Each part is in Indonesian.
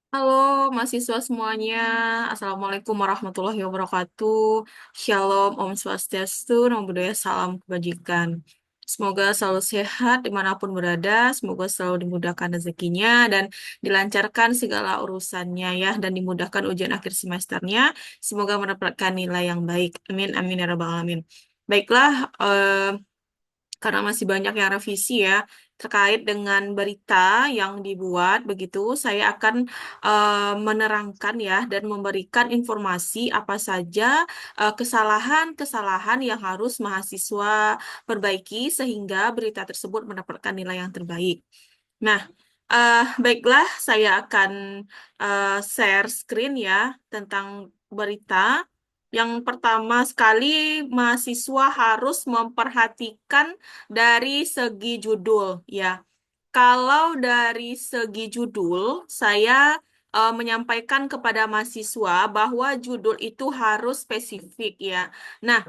Halo mahasiswa semuanya, Assalamualaikum warahmatullahi wabarakatuh. Shalom, Om Swastiastu, Namo Buddhaya, salam kebajikan. Semoga selalu sehat dimanapun berada, semoga selalu dimudahkan rezekinya dan dilancarkan segala urusannya ya, dan dimudahkan ujian akhir semesternya. Semoga mendapatkan nilai yang baik. Amin, amin ya rabbal alamin. Baiklah, karena masih banyak yang revisi ya terkait dengan berita yang dibuat begitu, saya akan menerangkan ya dan memberikan informasi apa saja kesalahan-kesalahan yang harus mahasiswa perbaiki sehingga berita tersebut mendapatkan nilai yang terbaik. Nah, baiklah, saya akan share screen ya tentang berita. Yang pertama sekali, mahasiswa harus memperhatikan dari segi judul ya. Kalau dari segi judul, saya menyampaikan kepada mahasiswa bahwa judul itu harus spesifik ya. Nah,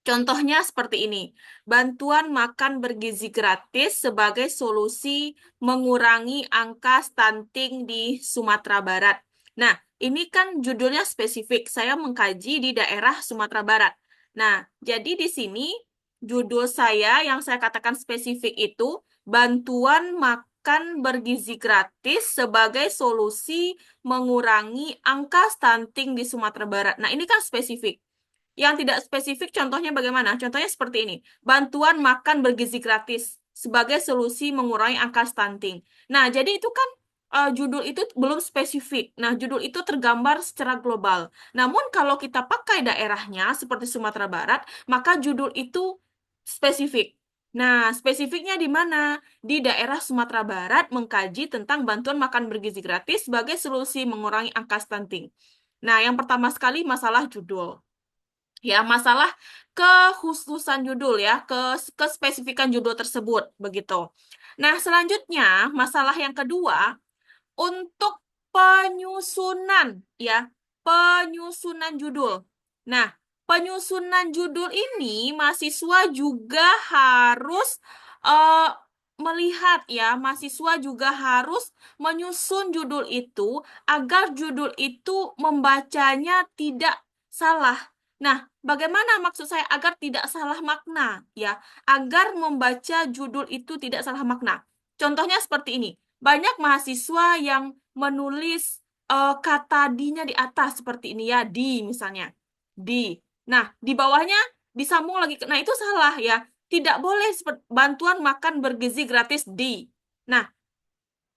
contohnya seperti ini, bantuan makan bergizi gratis sebagai solusi mengurangi angka stunting di Sumatera Barat. Nah, ini kan judulnya spesifik. Saya mengkaji di daerah Sumatera Barat. Nah, jadi di sini judul saya yang saya katakan spesifik itu bantuan makan bergizi gratis sebagai solusi mengurangi angka stunting di Sumatera Barat. Nah, ini kan spesifik. Yang tidak spesifik contohnya bagaimana? Contohnya seperti ini. Bantuan makan bergizi gratis sebagai solusi mengurangi angka stunting. Nah, jadi itu kan judul itu belum spesifik. Nah, judul itu tergambar secara global. Namun kalau kita pakai daerahnya seperti Sumatera Barat, maka judul itu spesifik. Nah, spesifiknya di mana? Di daerah Sumatera Barat mengkaji tentang bantuan makan bergizi gratis sebagai solusi mengurangi angka stunting. Nah, yang pertama sekali masalah judul. Ya, masalah kekhususan judul ya, kespesifikan judul tersebut begitu. Nah, selanjutnya masalah yang kedua untuk penyusunan ya, penyusunan judul. Nah, penyusunan judul ini mahasiswa juga harus eh, melihat ya, mahasiswa juga harus menyusun judul itu agar judul itu membacanya tidak salah. Nah, bagaimana maksud saya agar tidak salah makna ya, agar membaca judul itu tidak salah makna. Contohnya seperti ini. Banyak mahasiswa yang menulis kata di-nya di atas seperti ini ya, di misalnya. Di. Nah, di bawahnya disambung lagi. Nah, itu salah ya. Tidak boleh bantuan makan bergizi gratis di. Nah,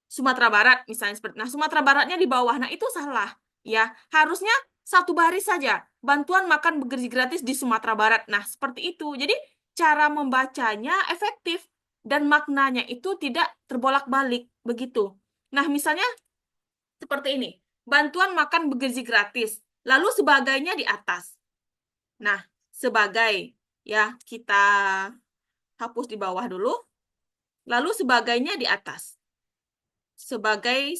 Sumatera Barat misalnya seperti. Nah, Sumatera Baratnya di bawah. Nah, itu salah ya. Harusnya satu baris saja. Bantuan makan bergizi gratis di Sumatera Barat. Nah, seperti itu. Jadi, cara membacanya efektif dan maknanya itu tidak terbolak-balik begitu. Nah, misalnya seperti ini. Bantuan makan bergizi gratis. Lalu sebagainya di atas. Nah, sebagai ya kita hapus di bawah dulu. Lalu sebagainya di atas. Sebagai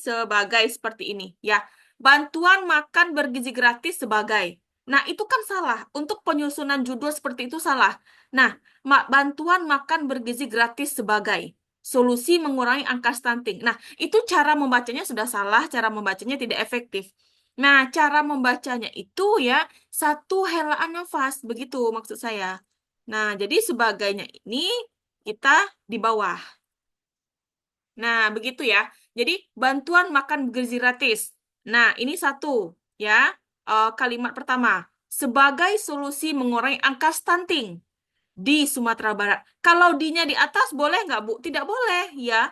seperti ini ya. Bantuan makan bergizi gratis sebagai. Nah, itu kan salah. Untuk penyusunan judul seperti itu salah. Nah, bantuan makan bergizi gratis sebagai solusi mengurangi angka stunting. Nah, itu cara membacanya sudah salah, cara membacanya tidak efektif. Nah, cara membacanya itu ya satu helaan nafas, begitu maksud saya. Nah, jadi sebagainya ini kita di bawah. Nah, begitu ya. Jadi, bantuan makan bergizi gratis. Nah, ini satu ya, kalimat pertama. Sebagai solusi mengurangi angka stunting di Sumatera Barat. Kalau di-nya di atas boleh nggak, Bu? Tidak boleh ya,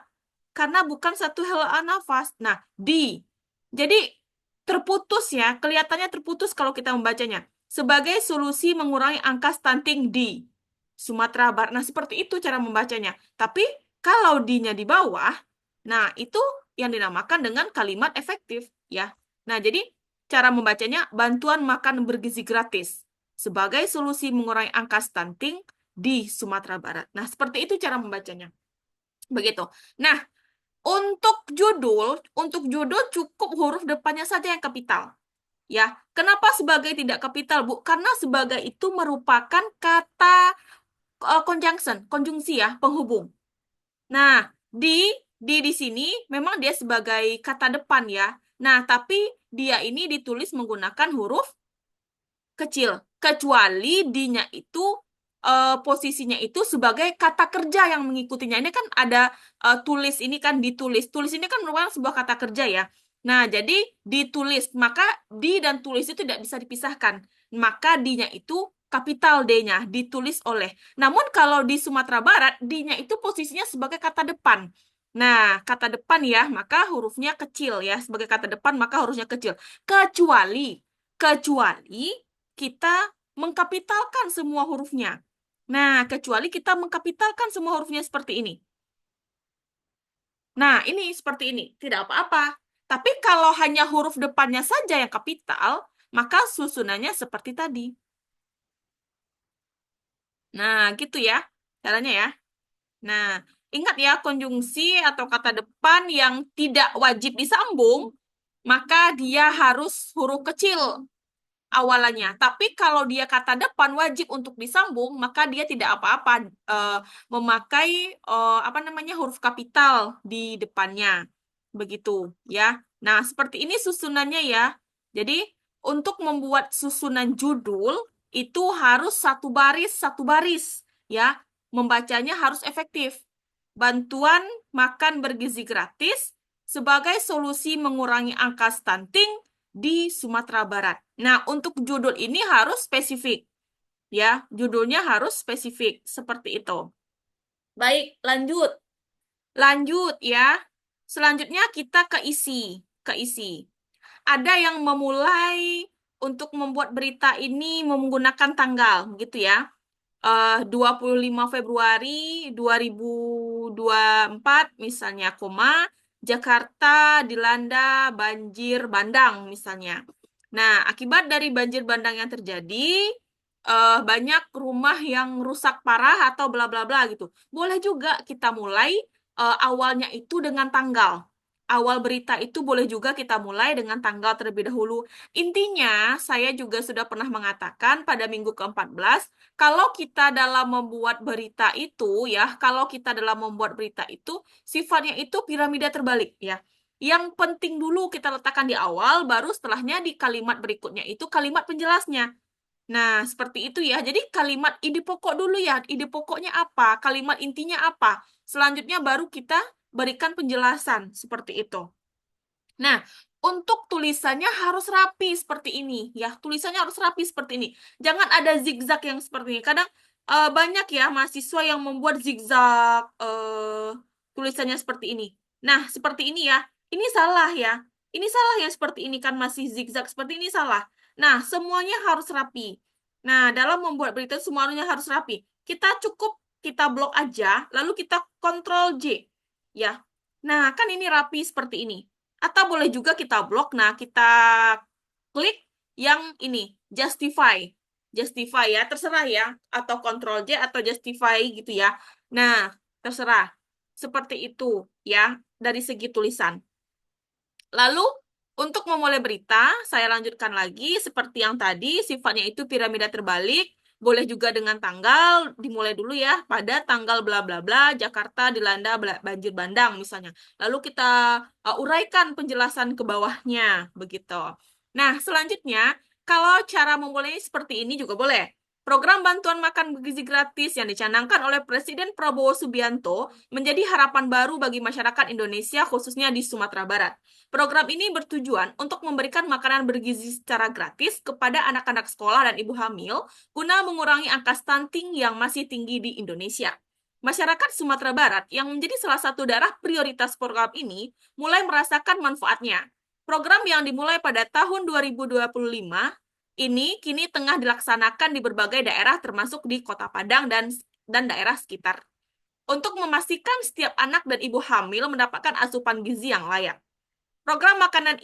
karena bukan satu helaan nafas. Nah, di. Jadi, terputus ya, kelihatannya terputus kalau kita membacanya. Sebagai solusi mengurangi angka stunting di Sumatera Barat. Nah, seperti itu cara membacanya. Tapi, kalau di-nya di bawah, nah, itu yang dinamakan dengan kalimat efektif, ya. Nah, jadi cara membacanya bantuan makan bergizi gratis sebagai solusi mengurangi angka stunting di Sumatera Barat. Nah, seperti itu cara membacanya. Begitu. Nah, untuk judul cukup huruf depannya saja yang kapital. Ya, kenapa sebagai tidak kapital, Bu? Karena sebagai itu merupakan kata conjunction, konjungsi ya, penghubung. Nah, di di sini memang dia sebagai kata depan ya. Nah, tapi dia ini ditulis menggunakan huruf kecil, kecuali dinya itu posisinya itu sebagai kata kerja yang mengikutinya. Ini kan ada tulis ini kan ditulis. Tulis ini kan merupakan sebuah kata kerja ya. Nah, jadi ditulis, maka di dan tulis itu tidak bisa dipisahkan. Maka dinya itu kapital D-nya, ditulis oleh. Namun kalau di Sumatera Barat, D-nya itu posisinya sebagai kata depan. Nah, kata depan ya, maka hurufnya kecil ya. Sebagai kata depan, maka hurufnya kecil. Kecuali kita mengkapitalkan semua hurufnya. Nah, kecuali kita mengkapitalkan semua hurufnya seperti ini. Nah, ini seperti ini. Tidak apa-apa. Tapi kalau hanya huruf depannya saja yang kapital, maka susunannya seperti tadi. Nah, gitu ya caranya ya. Nah, ingat ya, konjungsi atau kata depan yang tidak wajib disambung, maka dia harus huruf kecil awalannya. Tapi kalau dia kata depan wajib untuk disambung, maka dia tidak apa-apa eh, memakai apa namanya huruf kapital di depannya. Begitu ya. Nah, seperti ini susunannya ya. Jadi, untuk membuat susunan judul itu harus satu baris ya. Membacanya harus efektif. Bantuan makan bergizi gratis sebagai solusi mengurangi angka stunting di Sumatera Barat. Nah, untuk judul ini harus spesifik, ya. Judulnya harus spesifik, seperti itu. Baik, lanjut. Lanjut, ya. Selanjutnya kita ke isi. Ke isi. Ada yang memulai untuk membuat berita ini menggunakan tanggal, gitu ya. 25 Februari 2024 misalnya, koma, Jakarta dilanda banjir bandang misalnya. Nah, akibat dari banjir bandang yang terjadi, banyak rumah yang rusak parah atau bla bla bla gitu. Boleh juga kita mulai awalnya itu dengan tanggal. Awal berita itu boleh juga kita mulai dengan tanggal terlebih dahulu. Intinya, saya juga sudah pernah mengatakan pada minggu ke-14, kalau kita dalam membuat berita itu, ya, kalau kita dalam membuat berita itu, sifatnya itu piramida terbalik, ya. Yang penting dulu kita letakkan di awal, baru setelahnya di kalimat berikutnya itu kalimat penjelasnya. Nah, seperti itu ya. Jadi kalimat ide pokok dulu ya. Ide pokoknya apa? Kalimat intinya apa? Selanjutnya baru kita berikan penjelasan seperti itu. Nah, untuk tulisannya harus rapi seperti ini ya. Tulisannya harus rapi seperti ini. Jangan ada zigzag yang seperti ini. Kadang banyak ya mahasiswa yang membuat zigzag tulisannya seperti ini. Nah, seperti ini ya. Ini salah ya. Ini salah ya seperti ini kan masih zigzag seperti ini salah. Nah, semuanya harus rapi. Nah, dalam membuat berita semuanya harus rapi. Kita cukup kita blok aja, lalu kita kontrol J. Ya. Nah, kan ini rapi seperti ini. Atau boleh juga kita blok. Nah, kita klik yang ini, justify. Justify ya, terserah ya. Atau Ctrl J atau justify gitu ya. Nah, terserah. Seperti itu ya, dari segi tulisan. Lalu, untuk memulai berita, saya lanjutkan lagi. Seperti yang tadi, sifatnya itu piramida terbalik. Boleh juga dengan tanggal, dimulai dulu ya, pada tanggal bla bla bla, Jakarta dilanda banjir bandang misalnya. Lalu kita uraikan penjelasan ke bawahnya, begitu. Nah, selanjutnya, kalau cara memulai seperti ini juga boleh. Program bantuan makan bergizi gratis yang dicanangkan oleh Presiden Prabowo Subianto menjadi harapan baru bagi masyarakat Indonesia, khususnya di Sumatera Barat. Program ini bertujuan untuk memberikan makanan bergizi secara gratis kepada anak-anak sekolah dan ibu hamil guna mengurangi angka stunting yang masih tinggi di Indonesia. Masyarakat Sumatera Barat yang menjadi salah satu daerah prioritas program ini mulai merasakan manfaatnya. Program yang dimulai pada tahun 2025 ini kini tengah dilaksanakan di berbagai daerah termasuk di Kota Padang dan daerah sekitar. Untuk memastikan setiap anak dan ibu hamil mendapatkan asupan gizi yang layak. Program makanan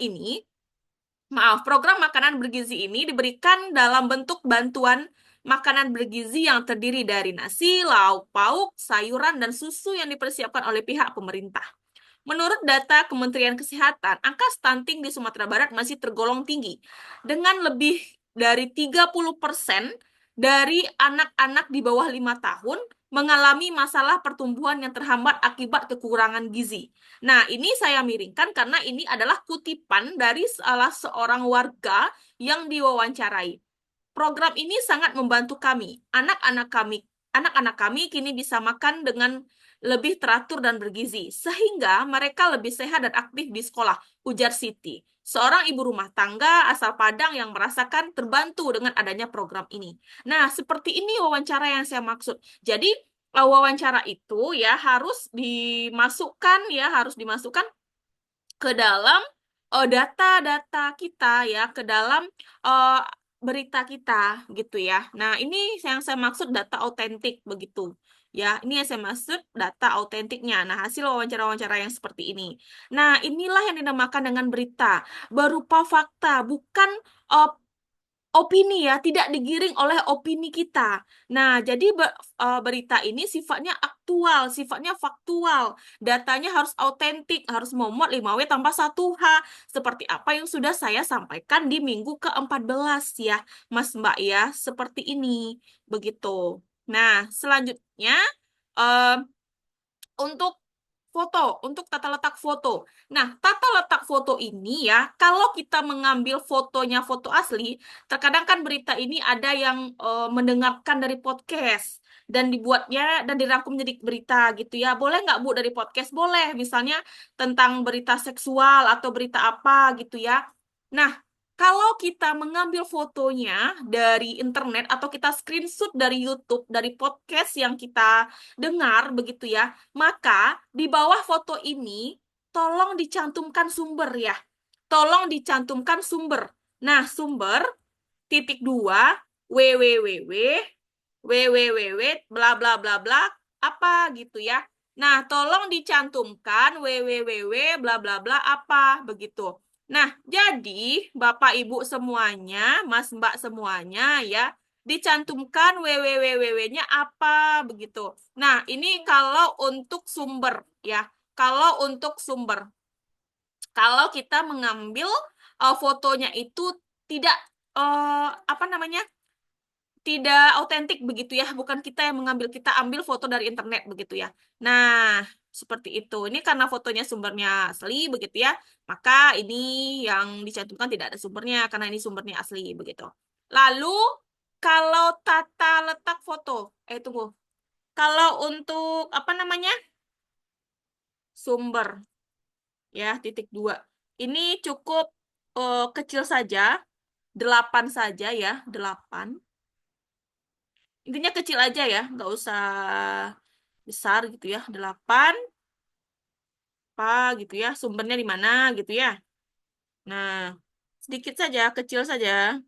bergizi ini diberikan dalam bentuk bantuan makanan bergizi yang terdiri dari nasi, lauk pauk, sayuran, dan susu yang dipersiapkan oleh pihak pemerintah. Menurut data Kementerian Kesehatan, angka stunting di Sumatera Barat masih tergolong tinggi, dengan lebih dari 30% dari anak-anak di bawah 5 tahun mengalami masalah pertumbuhan yang terhambat akibat kekurangan gizi. Nah, ini saya miringkan karena ini adalah kutipan dari salah seorang warga yang diwawancarai. Program ini sangat membantu kami. Anak-anak kami kini bisa makan dengan lebih teratur dan bergizi, sehingga mereka lebih sehat dan aktif di sekolah, ujar Siti, seorang ibu rumah tangga asal Padang yang merasakan terbantu dengan adanya program ini. Nah, seperti ini wawancara yang saya maksud. Jadi, wawancara itu ya harus dimasukkan ke dalam data-data kita ya, ke dalam eh, berita kita gitu ya. Nah, ini yang saya maksud data autentik begitu. Ya, ini yang saya maksud data autentiknya. Nah, hasil wawancara-wawancara yang seperti ini. Nah, inilah yang dinamakan dengan berita berupa fakta, bukan eh, opini ya, tidak digiring oleh opini kita. Nah, jadi berita ini sifatnya aktual, sifatnya faktual. Datanya harus autentik, harus memuat 5W tambah 1H. Seperti apa yang sudah saya sampaikan di minggu ke-14 ya, Mas Mbak ya. Seperti ini, begitu. Nah, selanjutnya eh, untuk tata letak foto. Nah, tata letak foto ini ya, kalau kita mengambil fotonya foto asli, terkadang kan berita ini ada yang mendengarkan dari podcast dan dibuatnya dan dirangkum jadi berita gitu ya. Boleh nggak Bu dari podcast? Boleh, misalnya tentang berita seksual atau berita apa gitu ya. Nah, kalau kita mengambil fotonya dari internet atau kita screenshot dari YouTube, dari podcast yang kita dengar begitu ya, maka di bawah foto ini tolong dicantumkan sumber ya. Tolong dicantumkan sumber. Nah, sumber titik dua www www bla bla bla bla apa gitu ya. Nah, tolong dicantumkan www bla bla bla apa begitu. Nah, jadi Bapak Ibu semuanya, Mas Mbak semuanya ya, dicantumkan www-nya apa begitu. Nah, ini kalau untuk sumber ya. Kalau untuk sumber. Kalau kita mengambil fotonya itu tidak apa namanya? Tidak autentik begitu ya, bukan kita yang mengambil, kita ambil foto dari internet begitu ya. Nah, seperti itu. Ini karena fotonya sumbernya asli begitu ya, maka ini yang dicantumkan tidak ada sumbernya karena ini sumbernya asli begitu. Lalu kalau tata letak foto, tunggu. Kalau untuk apa namanya? Sumber ya, titik dua. Ini cukup kecil saja, 8 saja ya, 8. Intinya kecil aja ya, nggak usah besar gitu ya. 8 apa gitu ya, sumbernya di mana gitu ya. Nah, sedikit saja, kecil saja.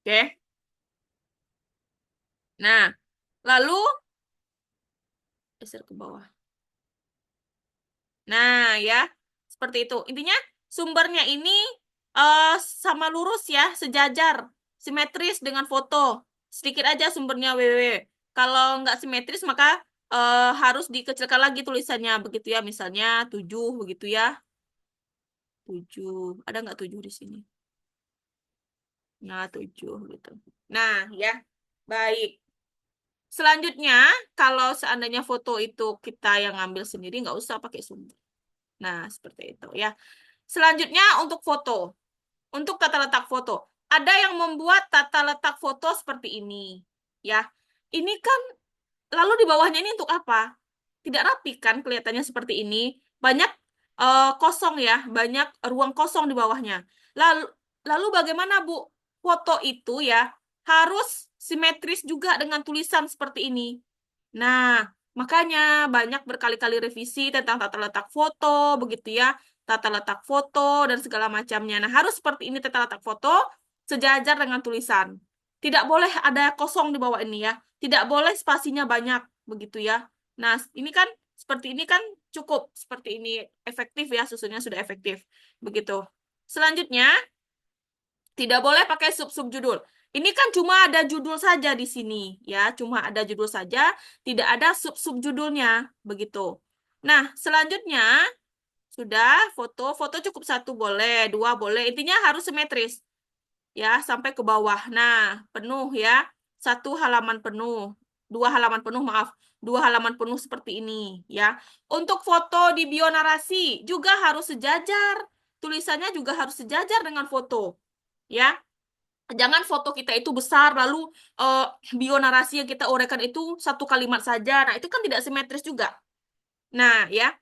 Oke. Nah, lalu geser ke bawah. Nah, ya, seperti itu. Intinya sumbernya ini eh, sama lurus ya, sejajar, simetris dengan foto. Sedikit aja sumbernya www. Kalau nggak simetris maka harus dikecilkan lagi tulisannya begitu ya. Misalnya 7 begitu ya. 7. Ada nggak 7 di sini? Nah, 7 gitu. Nah, ya. Baik. Selanjutnya, kalau seandainya foto itu kita yang ngambil sendiri, nggak usah pakai sumber. Nah, seperti itu ya. Selanjutnya untuk foto. Untuk tata letak foto. Ada yang membuat tata letak foto seperti ini. Ya. Ini kan, lalu di bawahnya ini untuk apa? Tidak rapi kan kelihatannya seperti ini. Banyak kosong ya, banyak ruang kosong di bawahnya. Lalu, lalu bagaimana Bu? Foto itu ya harus simetris juga dengan tulisan seperti ini. Nah, makanya banyak berkali-kali revisi tentang tata letak foto, begitu ya, tata letak foto dan segala macamnya. Nah, harus seperti ini tata letak foto sejajar dengan tulisan. Tidak boleh ada kosong di bawah ini ya. Tidak boleh spasinya banyak, begitu ya. Nah, ini kan seperti ini kan cukup seperti ini efektif ya, susunnya sudah efektif. Begitu. Selanjutnya, tidak boleh pakai sub-sub judul. Ini kan cuma ada judul saja di sini, ya, cuma ada judul saja, tidak ada sub-sub judulnya, begitu. Nah, selanjutnya sudah foto cukup satu boleh, dua boleh, intinya harus simetris, ya, sampai ke bawah. Nah, penuh ya. satu halaman penuh, dua halaman penuh, maaf, dua halaman penuh seperti ini, ya. Untuk foto di bionarasi juga harus sejajar, tulisannya juga harus sejajar dengan foto, ya. Jangan foto kita itu besar, lalu eh, bionarasi yang kita uraikan itu satu kalimat saja. Nah, itu kan tidak simetris juga. Nah, ya.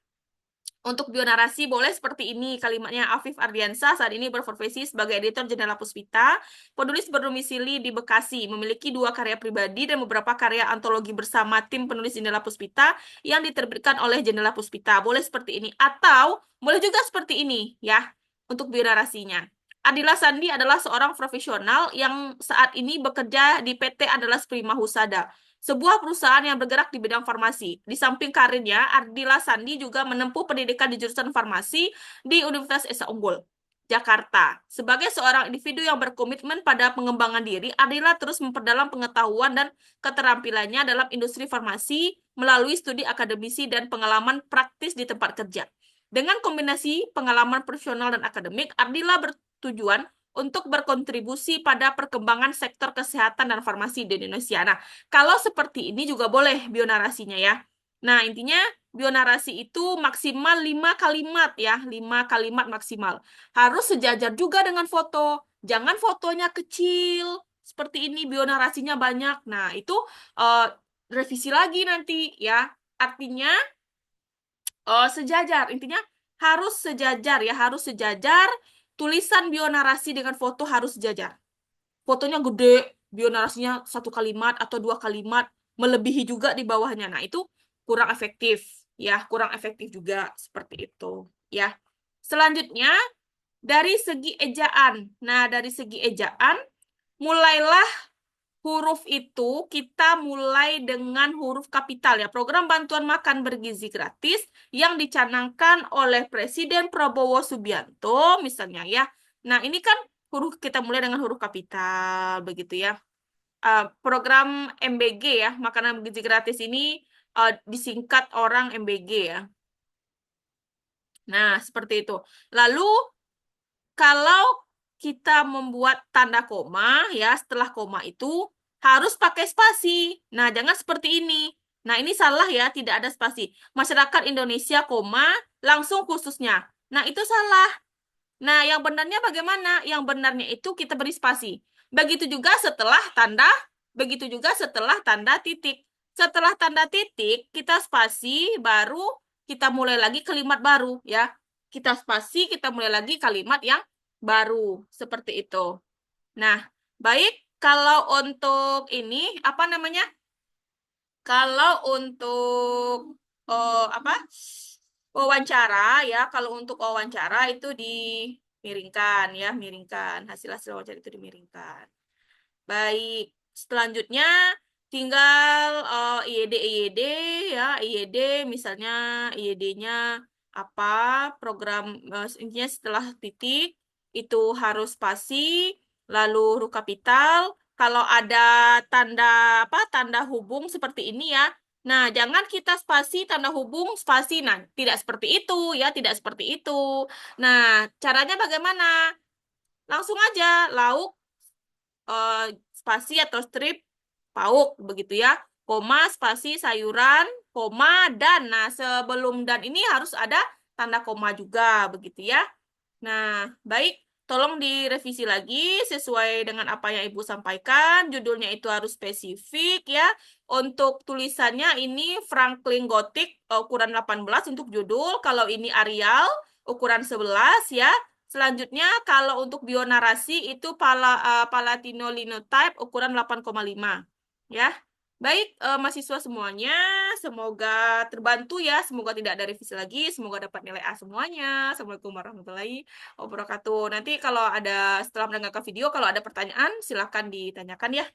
Untuk bionarasi boleh seperti ini kalimatnya. Afif Ardiansah saat ini berprofesi sebagai editor Jendela Puspita, penulis berdomisili di Bekasi, memiliki 2 karya pribadi dan beberapa karya antologi bersama tim penulis Jendela Puspita yang diterbitkan oleh Jendela Puspita. Boleh seperti ini atau boleh juga seperti ini ya untuk bionarasinya. Adila Sandi adalah seorang profesional yang saat ini bekerja di PT Andalas Prima Husada, sebuah perusahaan yang bergerak di bidang farmasi. Di samping karirnya, Ardila Sandi juga menempuh pendidikan di jurusan farmasi di Universitas Esa Unggul, Jakarta. Sebagai seorang individu yang berkomitmen pada pengembangan diri, Ardila terus memperdalam pengetahuan dan keterampilannya dalam industri farmasi melalui studi akademisi dan pengalaman praktis di tempat kerja. Dengan kombinasi pengalaman profesional dan akademik, Ardila bertujuan untuk berkontribusi pada perkembangan sektor kesehatan dan farmasi di Indonesia. Nah, kalau seperti ini juga boleh bionarasinya ya. Nah, intinya bionarasi itu maksimal 5 kalimat ya, 5 kalimat maksimal. Harus sejajar juga dengan foto. Jangan fotonya kecil, seperti ini bionarasinya banyak. Nah, itu eh, revisi lagi nanti ya. Artinya sejajar. Intinya harus sejajar ya, harus sejajar. Tulisan bionarasi dengan foto harus sejajar. Fotonya gede, bionarasinya satu kalimat atau dua kalimat, melebihi juga di bawahnya. Nah, itu kurang efektif, ya, kurang efektif juga seperti itu, ya. Selanjutnya, dari segi ejaan. Nah, dari segi ejaan, mulailah huruf itu kita mulai dengan huruf kapital ya. Program bantuan makan bergizi gratis yang dicanangkan oleh Presiden Prabowo Subianto misalnya ya. Nah, ini kan huruf kita mulai dengan huruf kapital begitu ya. Program MBG ya, makanan bergizi gratis ini disingkat orang MBG ya. Nah, seperti itu. Lalu kalau kita membuat tanda koma, ya setelah koma itu harus pakai spasi. Nah, jangan seperti ini. Nah, ini salah ya, tidak ada spasi. Masyarakat Indonesia, koma, langsung khususnya. Nah, itu salah. Nah, yang benarnya bagaimana? Yang benarnya itu kita beri spasi. Begitu juga setelah tanda, begitu juga setelah tanda titik. Setelah tanda titik, kita spasi, baru kita mulai lagi kalimat baru, ya. Kita spasi, kita mulai lagi kalimat yang baru, seperti itu. Nah, baik, kalau untuk ini, apa namanya? Kalau untuk apa wawancara ya, kalau untuk wawancara itu dimiringkan ya, miringkan hasil-hasil wawancara itu dimiringkan. Baik, selanjutnya tinggal IED ya, IED misalnya IED-nya apa program intinya setelah titik itu harus spasi, lalu huruf kapital. Kalau ada tanda apa tanda hubung seperti ini ya. Nah, jangan kita spasi tanda hubung spasi. Nah, tidak seperti itu ya, tidak seperti itu. Nah, caranya bagaimana? Langsung aja lauk eh, spasi atau strip pauk begitu ya. Koma, spasi, sayuran, koma, dan. Nah, sebelum dan ini harus ada tanda koma juga begitu ya. Nah, baik. Tolong direvisi lagi sesuai dengan apa yang Ibu sampaikan. Judulnya itu harus spesifik ya. Untuk tulisannya ini Franklin Gothic ukuran 18 untuk judul. Kalau ini Arial ukuran 11 ya. Selanjutnya kalau untuk bionarasi itu Palatino Linotype ukuran 8,5 ya. Baik, mahasiswa semuanya, semoga terbantu ya, semoga tidak ada revisi lagi, semoga dapat nilai A semuanya. Assalamualaikum warahmatullahi wabarakatuh. Nanti kalau ada setelah mendengarkan video, kalau ada pertanyaan, silahkan ditanyakan ya.